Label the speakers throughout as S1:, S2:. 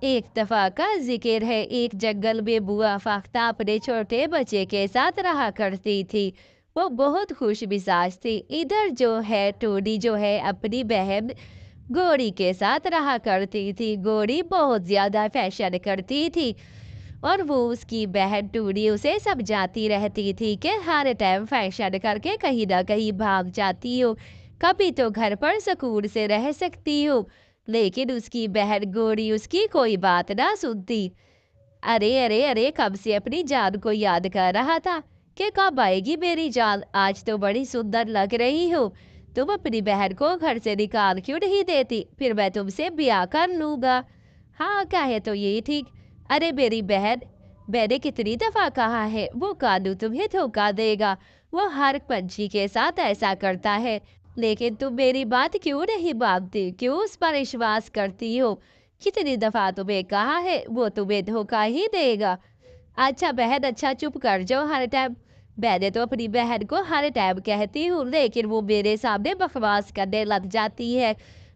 S1: एक दफा का जिक्र है, एक जंगल में बुआ फाख्ता अपने छोटे बच्चे के साथ रहा करती थी। वो बहुत खुश मिजाज थी। इधर जो है टोनी जो है अपनी बहन गोरी के साथ रहा करती थी। गोरी बहुत ज्यादा फैशन करती थी और वो उसकी बहन टूनी उसे समझाती रहती थी कि हर टाइम फैशन करके कहीं ना कहीं भाग जाती हो, कभी तो घर पर सुकून से रह सकती हो। लेकिन उसकी बहन गोरी उसकी कोई बात ना सुनती। अरे अरे अरे, कब से अपनी जान को याद कर रहा था कि कब आएगी मेरी जान, आज तो बड़ी सुंदर लग रही हो। तुम अपनी बहन को घर से निकाल क्यों नहीं देती, फिर मैं तुमसे ब्याह कर लूंगा। हाँ कहे तो यही ठीक। अरे मेरी बहन, मैंने कितनी दफा कहा है वो कानू तुम्हें धोखा देगा। वो हर पंछी के साथ ऐसा करता है। लेकिन तुम मेरी बात क्यों नहीं मानती, क्यों उस पर विश्वास करती हो? कितनी दफा तुम्हें कहा है वो तुम्हें धोखा ही देगा। अच्छा बहन, अच्छा चुप कर जाओ हर टाइम। मैंने तो अपनी बहन को हर टाइम कहती हूँ, लेकिन वो मेरे सामने बकवास करने लग जाती है।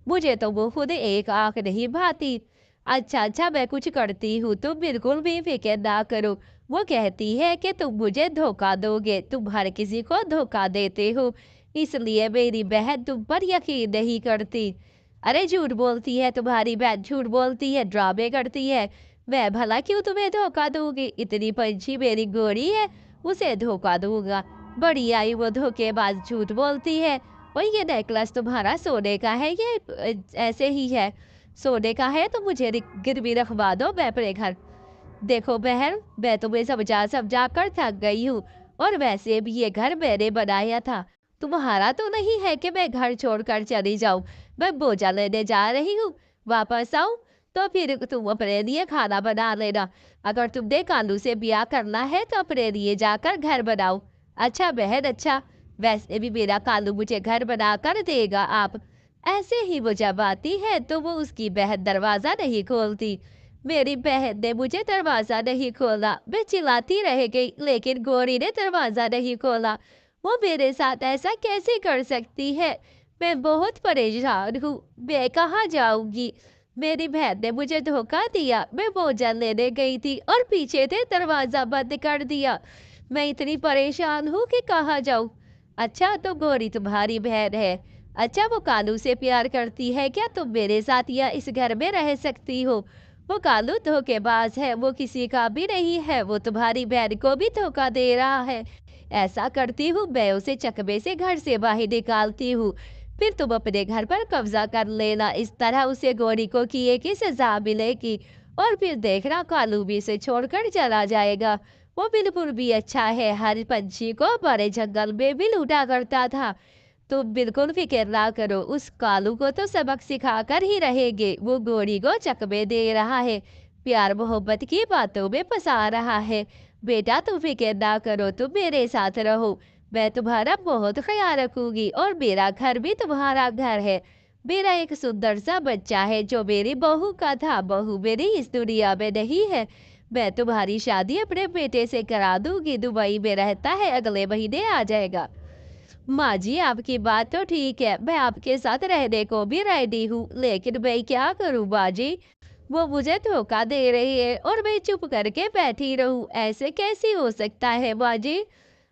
S1: मुझे तो वो खुद एक आंख नहीं भाती। अच्छा अच्छा, मैं कुछ करती हूँ, तुम बिल्कुल भी फिक्र ना करो। वो कहती है कि तुम मुझे धोखा दोगे, तुम हर किसी को धोखा देते हो, इसलिए मेरी बहन तुम पर यकीन नहीं करती। अरे झूठ बोलती है तुम्हारी बहन, झूठ बोलती है, ड्रामे करती है। मैं भला क्यों तुम्हें धोखा दूंगी, इतनी पंछी मेरी गोरी है, उसे धोखा दूंगा। बड़ी आई वो धोखेबाज, झूठ बोलती है। और ये नेकलेस तुम्हारा सोने का है, ये ऐसे ही है? सोने का है तो मुझे गिरवी रखवा दो, मैं अपने घर। देखो बहन, मैं तुम्हें समझा समझा कर थक गई हूँ, और वैसे भी ये घर मैंने बनाया था। तुम्हारा तो नहीं है कि मैं घर छोड़कर चली जाऊं। मैं बोझा लेने जा रही हूँ, वापस आऊं तो फिर तुम अपने लिए खाना बना लेना। अगर तुमने कालू से ब्याह करना है तो अपने लिए जाकर घर बनाओ। अच्छा बहन अच्छा, वैसे भी मेरा कालू मुझे घर बना कर देगा। आप ऐसे ही वो जब आती है तो वो उसकी बहन दरवाजा नहीं खोलती। मेरी बहन ने मुझे दरवाजा नहीं खोला, मैं चिल्लाती रह गई, लेकिन गौरी ने दरवाजा नहीं खोला। वो मेरे साथ ऐसा कैसे कर सकती है? मैं बहुत परेशान हूँ, मैं कहाँ जाऊंगी? मेरी बहन ने मुझे धोखा दिया, मैं भोजन लेने गई थी और पीछे से दरवाजा बंद कर दिया। मैं इतनी परेशान हूँ कि कहाँ जाऊँ। अच्छा तो गौरी तुम्हारी बहन है? अच्छा वो कालू से प्यार करती है क्या? तुम मेरे साथ या इस घर में रह सकती हो? वो कालू धोखेबाज है, वो किसी का भी नहीं है, वो तुम्हारी बहन को भी धोखा दे रहा है। ऐसा करती हूँ, मैं उसे चकमे से घर से बाहर निकालती हूँ, फिर तुम अपने घर पर कब्जा कर लेना। इस तरह उसे गौरी को किए की सजा मिलेगी, और फिर देखना कालू भी इसे छोड़कर चला जाएगा। वो बिल्कुल भी अच्छा है, हर पंछी को बड़े जंगल में भी लूटा करता था। तुम बिल्कुल फिक्र ना करो, उस कालू को तो सबक सिखा कर ही रहेंगे। वो गोरी को चकमे दे रहा है, प्यार मोहब्बत की बातों में फंसा रहा है। बेटा तुम फिक्र ना करो, तुम मेरे साथ रहो, मैं तुम्हारा बहुत ख्याल रखूंगी, और मेरा घर भी तुम्हारा घर है। मेरा एक सुंदर सा बच्चा है जो मेरी बहू का था, बहू मेरी इस दुनिया में नहीं है। मैं तुम्हारी शादी अपने बेटे से करा दूंगी, दुबई में रहता है, अगले महीने आ जाएगा। माँ जी आपकी बात तो ठीक है, मैं आपके साथ रहने को भी रेडी हूँ, लेकिन मैं क्या करूँ माँ जी? वो मुझे धोखा दे रही है और मैं चुप करके बैठी रहूं, ऐसे कैसे हो सकता है माँ जी?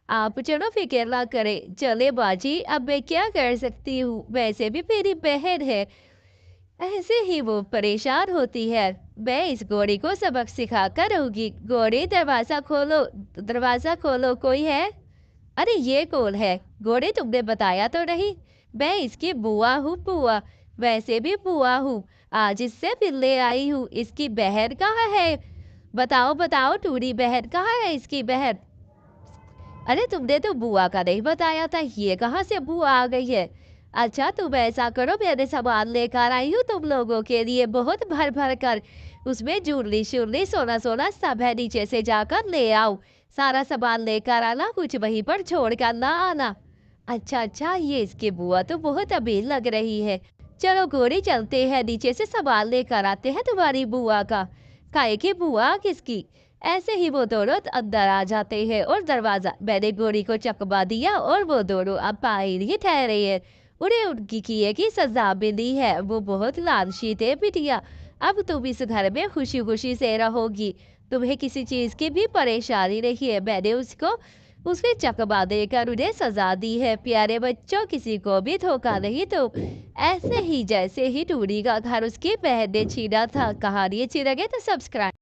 S1: आप चलो फिक्र ना करें, चले माँ जी, अब मैं क्या कर सकती हूँ, वैसे भी मेरी बहन है। ऐसे ही वो परेशान होती है। मैं इस घोड़ी को सबक सिखा कर रहूंगी। घोड़ी दरवाजा खोलो, दरवाजा खोलो, कोई है? अरे ये कौन है? घोड़े तुमने बताया तो नहीं। मैं इसकी बुआ हूँ, बुआ। वैसे भी बुआ हूँ, आज इससे मिलने आई हूँ। इसकी बहन कहाँ है? बताओ बताओ, टूरी बहन कहाँ है, इसकी बहन? अरे तुमने तो बुआ का नहीं बताया था, ये कहाँ से बुआ आ गई है? अच्छा तुम ऐसा करो, मैंने सामान लेकर आई हूँ तुम लोगों के लिए, बहुत भर भर कर। उसमें जूरली शूरली सोना सोना सब है, नीचे से जाकर ले आओ। सारा सामान लेकर आना, कुछ वहीं पर छोड़ कर ना आना। अच्छा अच्छा, ये इसकी बुआ तो बहुत अमीर लग रही है। चलो गोरी चलते हैं, नीचे से सामान लेकर आते हैं तुम्हारी बुआ का। काहे की बुआ किसकी? ऐसे ही वो दोनों अंदर आ जाते हैं, और दरवाजा मैंने गोरी को चकमा दिया, और वो दोनों अब बाहर ही ठहरे हैं। उन्हें उनकी किए की सजा मिली है, वो बहुत लालची थे बिटिया। अब तुम इस घर में खुशी-खुशी से रहोगी। तुम्हें किसी चीज़ की भी परेशानी नहीं है। मैंने उसको उसके चकमा देकर उन्हें सजा दी है। प्यारे बच्चों, किसी को भी धोखा नहीं दो। ऐसे ही जैसे ही टूनी का घर उसकी बहन ने छीना था। कहानी अच्छी लगे तो सब्सक्राइब